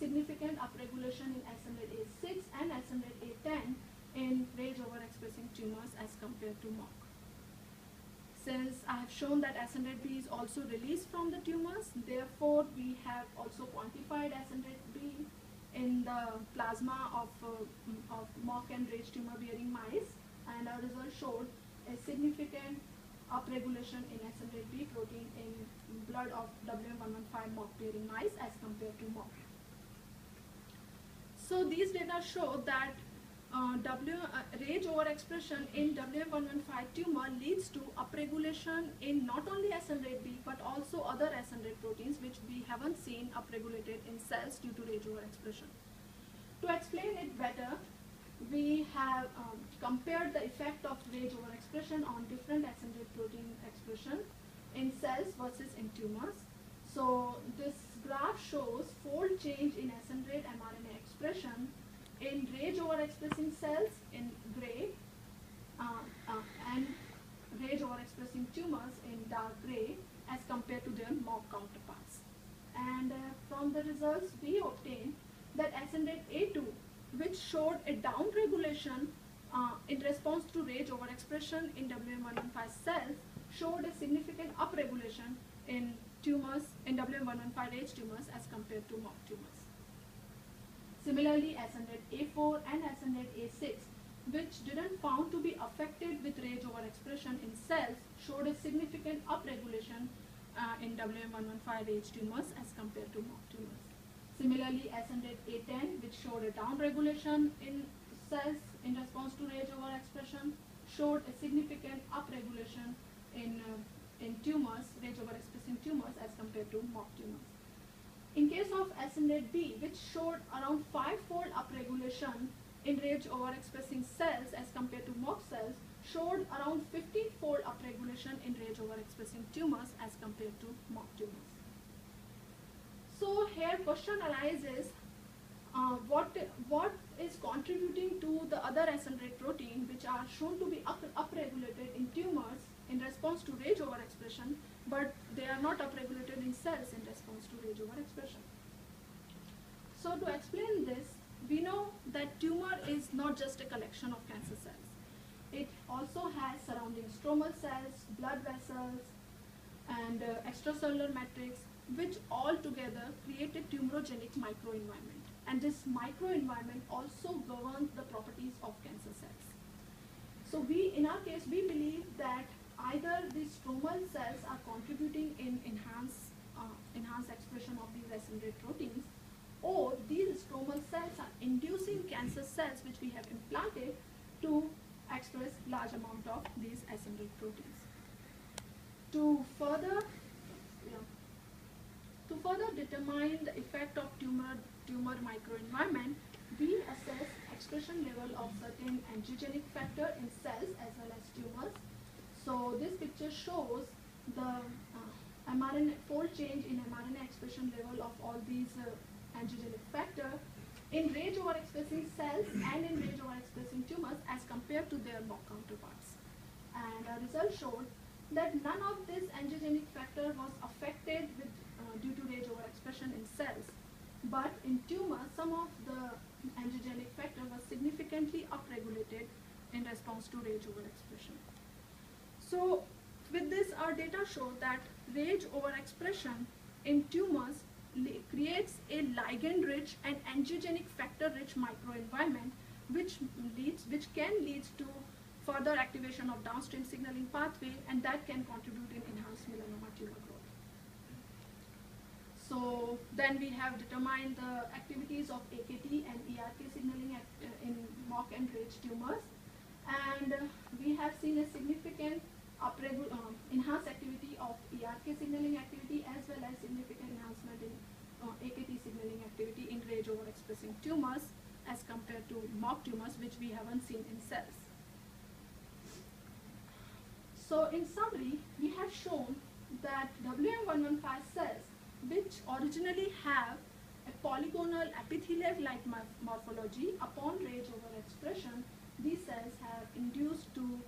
significant upregulation in SNZ-A6 and SNZ-A10 in rage overexpressing tumors as compared to MOC. Since I have shown that SNZ-B is also released from the tumors, therefore we have also quantified SNZ-B in the plasma of MOC and rage tumor bearing mice, and our result showed a significant upregulation in SNZ-B protein in blood of WM115 MOC bearing mice as compared to MOC. So these data show that rage overexpression in WM115 tumor leads to upregulation in not only SNZ-B but also other SNZ proteins which we haven't seen upregulated in cells due to rage overexpression. To explain it better, we have compared the effect of rage overexpression on different SNZ protein expression in cells versus in tumors. So this graph shows fold change in SNZ mRNA expression in rage overexpressing cells in gray and rage overexpressing tumors in dark gray as compared to their MOC counterparts. And from the results we obtained that SNZ-A2, which showed a downregulation in response to rage overexpression in WM115 cells, showed a significant upregulation in tumors, in WM115 rage tumors as compared to MOC tumors. Similarly, SNZ-A4 and SNZ-A6, which didn't found to be affected with rage overexpression in cells, showed a significant upregulation in WM115 rage tumors as compared to MOC tumors. Similarly, SNZ-A10, which showed a downregulation in cells in response to rage overexpression, showed a significant upregulation in tumors, rage overexpressing tumors as compared to MOC tumors. In case of SNZ-B, which showed around 5-fold upregulation in rage overexpressing cells as compared to MOC cells, showed around 15-fold upregulation in rage overexpressing tumors as compared to MOC tumors. So here question arises, what is contributing to the other SNZ protein which are shown to be upregulated in tumors in response to rage overexpression, but they are not upregulated in cells in response to rage overexpression. So to explain this, we know that tumor is not just a collection of cancer cells. It also has surrounding stromal cells, blood vessels, and extracellular matrix, which all together create a tumorigenic microenvironment. And this microenvironment also governs the properties of cancer cells. So in our case, we believe that either the stromal cells are contributing in enhanced expression of these SNZ proteins, or these stromal cells are inducing cancer cells which we have implanted to express large amount of these SNZ proteins. To further determine the effect of tumor microenvironment, we assess expression level of certain angiogenic factor in cells as well as tumors. So this picture shows the mRNA fold change in mRNA expression level of all these angiogenic factor in rage overexpressing cells and in rage overexpressing tumors as compared to their MOC counterparts. And our result showed that none of this angiogenic factor was affected with, due to rage overexpression in cells, but in tumors some of the angiogenic factor was significantly upregulated in response to rage overexpression. So with this, our data show that rage overexpression in tumors creates a ligand-rich and angiogenic factor-rich microenvironment, which can lead to further activation of downstream signaling pathway, and that can contribute in enhanced melanoma tumor growth. So then we have determined the activities of AKT and ERK signaling in MOC and rage tumors, and we have seen a significant enhanced activity of ERK signaling activity as well as significant enhancement in AKT signaling activity in rage overexpressing tumors as compared to MOC tumors, which we haven't seen in cells. So in summary, we have shown that WM115 cells, which originally have a polygonal epithelial-like morphology, upon rage overexpression, these cells have induced to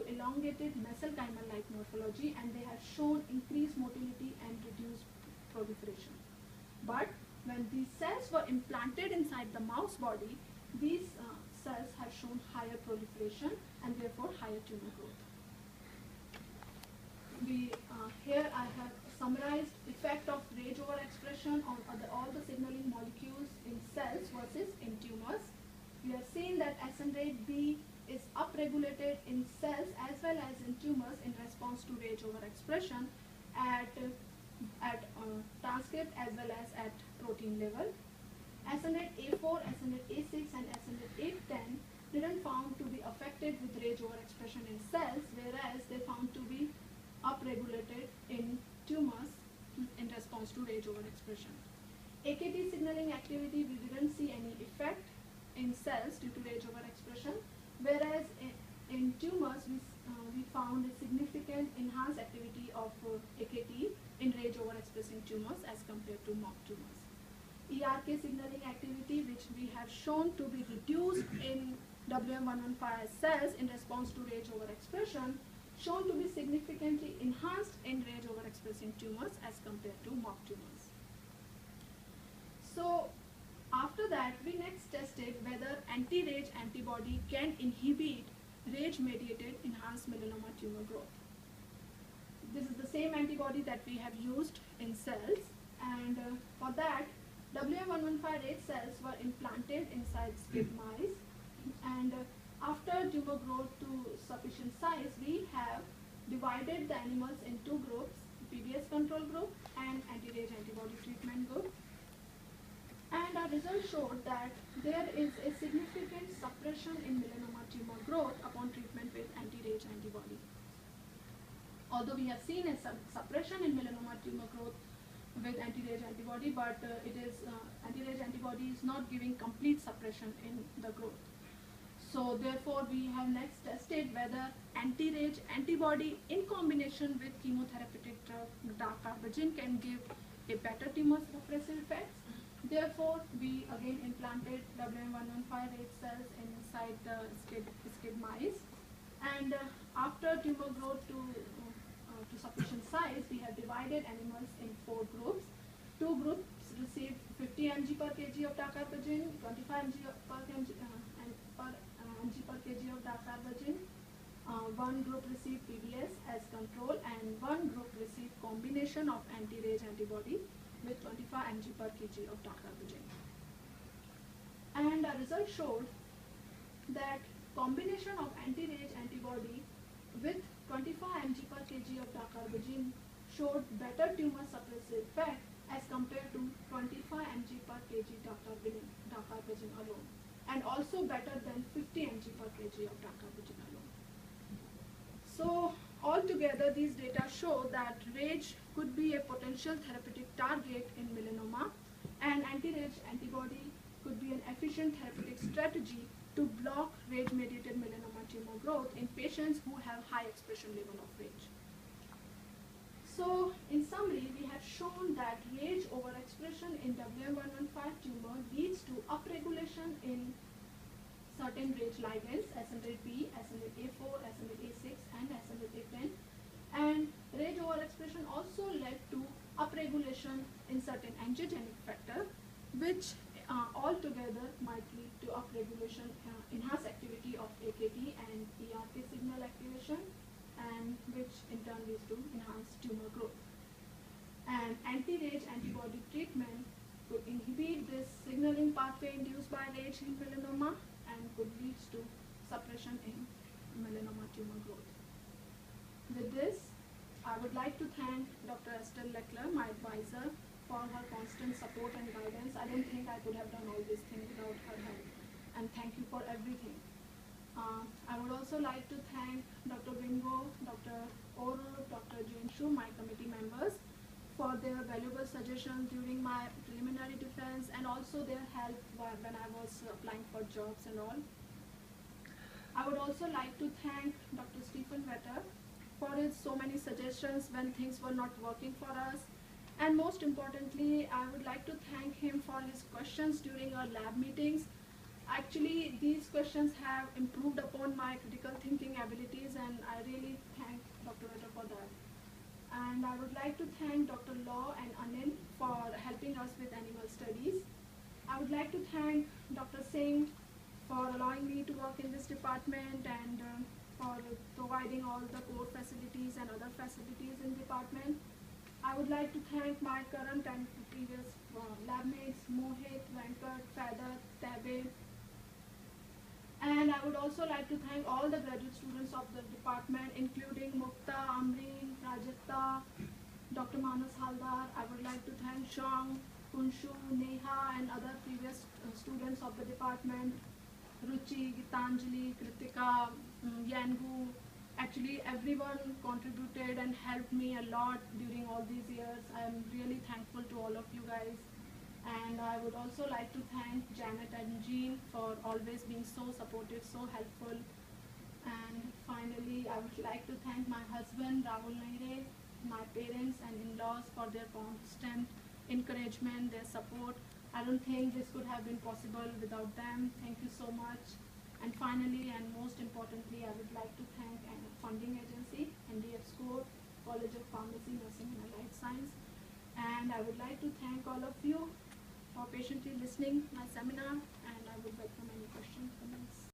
elongated mesenchymal-like morphology, and they have shown increased motility and reduced proliferation. But when these cells were implanted inside the mouse body, these cells have shown higher proliferation and therefore higher tumor growth. Here I have summarized effect of RAGE overexpression on all the signaling molecules in cells versus in tumors. We have seen that SN-RAGE-B is upregulated in cells as well as in tumors in response to RAGE overexpression at transcript as well as at protein level. SN-A4, SN-A6 and SN-A10 didn't found to be affected with RAGE overexpression in cells, whereas they found to be upregulated in tumors in response to RAGE overexpression. AKT signaling activity, we didn't see any effect in cells due to RAGE overexpression, whereas in tumors we found a significant enhanced activity of AKT in RAGE overexpressing tumors as compared to mock tumors. ERK signaling activity, which we have shown to be reduced in WM115 cells in response to RAGE overexpression, shown to be significantly enhanced in RAGE overexpressing tumors as compared to mock tumors. So after that, we next tested whether anti-RAGE antibody can inhibit RAGE-mediated enhanced melanoma tumor growth. This is the same antibody that we have used in cells, and for that, WM115 RAGE cells were implanted inside SCID mice, and after tumor growth to sufficient size, we have divided the animals in two groups, PBS control group and anti-RAGE antibody treatment group. And our results showed that there is a significant suppression in melanoma tumor growth upon treatment with anti-RAGE antibody. Although we have seen a suppression in melanoma tumor growth with anti-RAGE antibody, but anti-RAGE antibody is not giving complete suppression in the growth. So therefore, we have next tested whether anti-RAGE antibody in combination with chemotherapeutic drug dacarbazine can give a better tumor suppressive effects. Therefore, we again implanted WM115 RAGE cells inside the SCID mice, and after tumor growth to sufficient size, we have divided animals in four groups. Two groups received 50 mg per kg of dacarbazine, 25 mg per kg of dacarbazine. One group received PBS as control, and one group received combination of anti-RAGE antibody with 25 mg per kg of dacarbazine. And our result showed that combination of anti-RAGE antibody with 25 mg per kg of dacarbazine showed better tumor suppressive effect as compared to 25 mg per kg dacarbazine alone, and also better than 50 mg per kg of dacarbazine alone. So altogether, these data show that RAGE could be a potential therapeutic target in melanoma, and anti-RAGE antibody could be an efficient therapeutic strategy to block RAGE-mediated melanoma tumor growth in patients who have high expression level of RAGE. So in summary, we have shown that RAGE overexpression in WM115 tumor leads to upregulation in certain RAGE ligands, SN-RAGE-B, SN-RAGE-A4, SN-RAGE-A6 and SN-RAGE-A10, and RAGE overexpression also led to upregulation in certain angiogenic factor, which altogether might lead to upregulation, enhanced activity of AKT and ERK signal activation, and which in turn leads to enhanced tumor growth. And anti-RAGE antibody treatment could inhibit this signaling pathway induced by RAGE in melanoma and could lead to suppression in melanoma tumor growth. With this, I would like to thank Dr. Estelle Leckler, my advisor, for her constant support and guidance. I don't think I could have done all these things without her help, and thank you for everything. I would also like to thank Dr. Bingo, Dr. Oru, Dr. Jane Shu, my committee members, for their valuable suggestions during my preliminary defense, and also their help when I was applying for jobs and all. I would also like to thank Dr. Stephen Vetter for his so many suggestions when things were not working for us. And most importantly, I would like to thank him for his questions during our lab meetings. Actually, these questions have improved upon my critical thinking abilities, and I really thank Dr. Vetter for that. And I would like to thank Dr. Law and Anil for helping us with animal studies. would like to thank Dr. Singh for allowing me to work in this department and for providing all the core facilities and other facilities in the department. I would like to thank my current and previous lab mates, Mohit, Venkat, Feather, Tabe, and I would also like to thank all the graduate students of the department, including Mukta, Amreen, Prajakta, Dr. Manas Haldar. I would like to thank Shang, Kunshu, Neha, and other previous students of the department, Ruchi, Gitanjali, Kritika, Yangu. Actually, everyone contributed and helped me a lot during all these years. I am really thankful to all of you guys. And I would also like to thank Janet and Jean for always being so supportive, so helpful. And finally, I would like to thank my husband, Rahul Naire, my parents and in-laws for their constant encouragement, their support. I don't think this could have been possible without them. Thank you so much. And finally, and most importantly, I would like to thank a funding agency, NDF Score, College of Pharmacy, Nursing and Allied Science. And I would like to thank all of you for patiently listening my seminar.